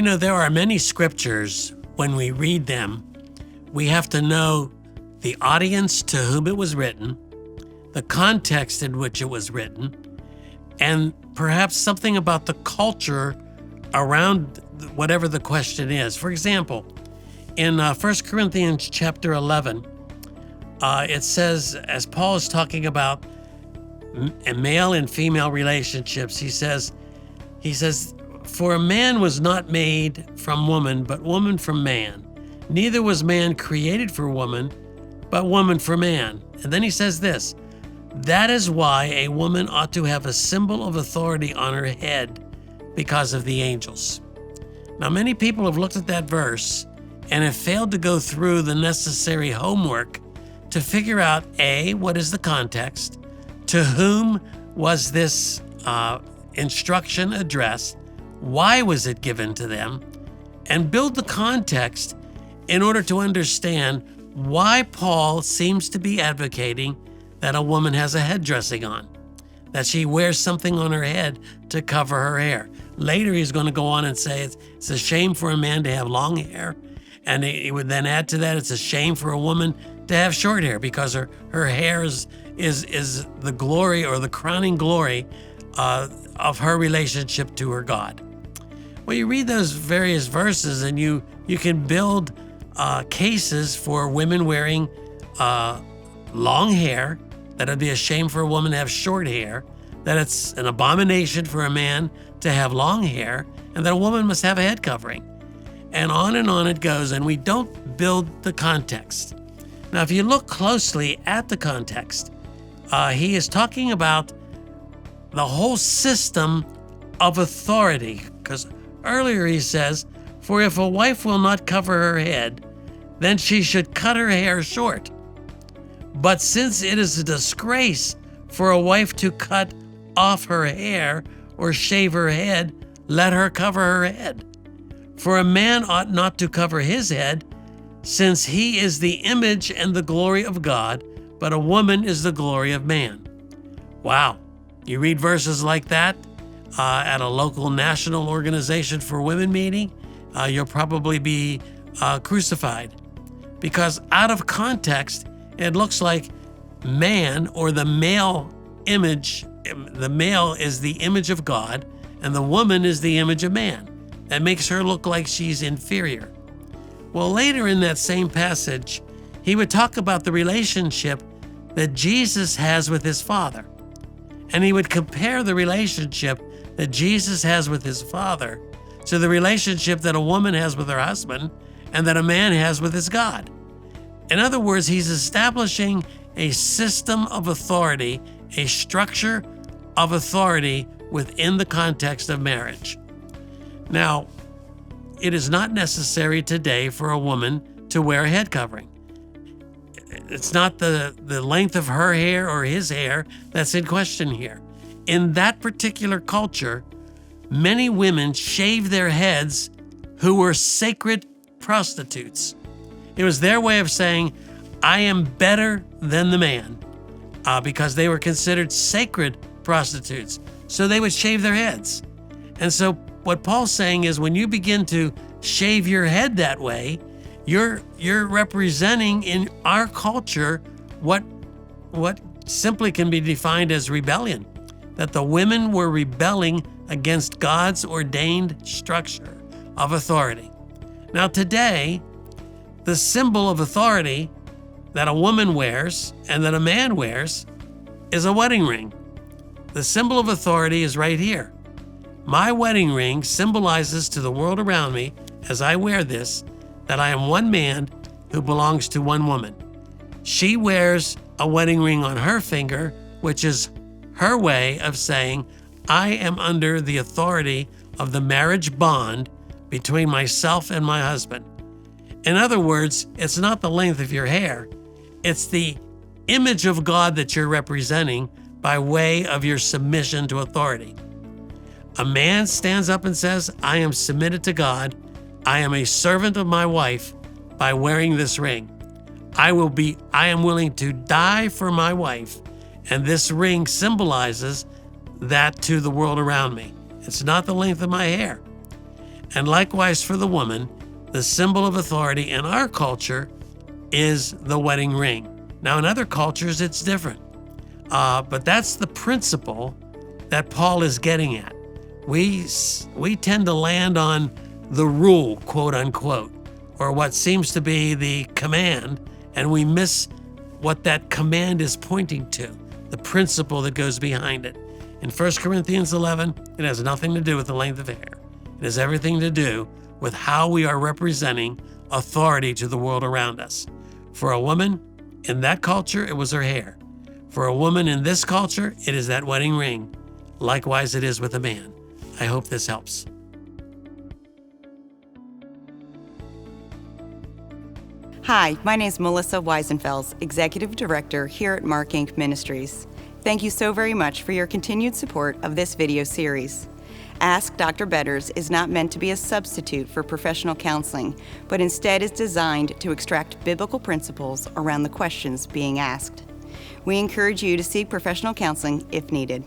There are many scriptures. When we read them, we have to know the audience to whom it was written, the context in which it was written, and perhaps something about the culture around whatever the question is. For example, in 1 Corinthians chapter 11, it says, as Paul is talking about male and female relationships, he says, "For a man was not made from woman, but woman from man. Neither was man created for woman, but woman for man." And then he says this, "That is why a woman ought to have a symbol of authority on her head because of the angels." Now, many people have looked at that verse and have failed to go through the necessary homework to figure out, A, what is the context? To whom was this instruction addressed? Why was it given to them? And build the context in order to understand why Paul seems to be advocating that a woman has a head dressing on, that she wears something on her head to cover her hair. Later, he's going to go on and say it's a shame for a man to have long hair. And he would then add to that, it's a shame for a woman to have short hair because her hair is the glory or the crowning glory of her relationship to her God. Well, you read those various verses and you can build cases for women wearing long hair, that it'd be a shame for a woman to have short hair, that it's an abomination for a man to have long hair, and that a woman must have a head covering. And on it goes, and we don't build the context. Now, if you look closely at the context, he is talking about the whole system of authority, because earlier he says, "For if a wife will not cover her head, then she should cut her hair short. But since it is a disgrace for a wife to cut off her hair or shave her head, let her cover her head. For a man ought not to cover his head, since he is the image and the glory of God, but a woman is the glory of man." Wow. You read verses like that at a local national organization for women meeting, you'll probably be crucified. Because out of context, it looks like man, or the male image, the male is the image of God, and the woman is the image of man. That makes her look like she's inferior. Well, later in that same passage, he would talk about the relationship that Jesus has with his Father. And he would compare the relationship that Jesus has with his Father to the relationship that a woman has with her husband and that a man has with his God. In other words, he's establishing a system of authority, a structure of authority within the context of marriage. Now, it is not necessary today for a woman to wear a head covering. It's not the length of her hair or his hair that's in question here. In that particular culture, many women shaved their heads who were sacred prostitutes. It was their way of saying, "I am better than the man," because they were considered sacred prostitutes. So they would shave their heads. And so what Paul's saying is, when you begin to shave your head that way, you're representing in our culture what simply can be defined as rebellion, that the women were rebelling against God's ordained structure of authority. Now today, the symbol of authority that a woman wears and that a man wears is a wedding ring. The symbol of authority is right here. My wedding ring symbolizes to the world around me, as I wear this, that I am one man who belongs to one woman. She wears a wedding ring on her finger, which is her way of saying, I am under the authority of the marriage bond between myself and my husband. In other words, it's not the length of your hair, it's the image of God that you're representing by way of your submission to authority. A man stands up and says, I am submitted to God. I am a servant of my wife by wearing this ring. I am willing to die for my wife. And this ring symbolizes that to the world around me. It's not the length of my hair. And likewise for the woman, the symbol of authority in our culture is the wedding ring. Now, in other cultures, it's different. But that's the principle that Paul is getting at. We tend to land on the rule, quote unquote, or what seems to be the command, and we miss what that command is pointing to, the principle that goes behind it. In 1 Corinthians 11, it has nothing to do with the length of hair. It has everything to do with how we are representing authority to the world around us. For a woman in that culture, it was her hair. For a woman in this culture, it is that wedding ring. Likewise, it is with a man. I hope this helps. Hi, my name is Melissa Weisenfels, Executive Director here at Mark Inc. Ministries. Thank you so very much for your continued support of this video series. Ask Dr. Betters is not meant to be a substitute for professional counseling, but instead is designed to extract biblical principles around the questions being asked. We encourage you to seek professional counseling if needed.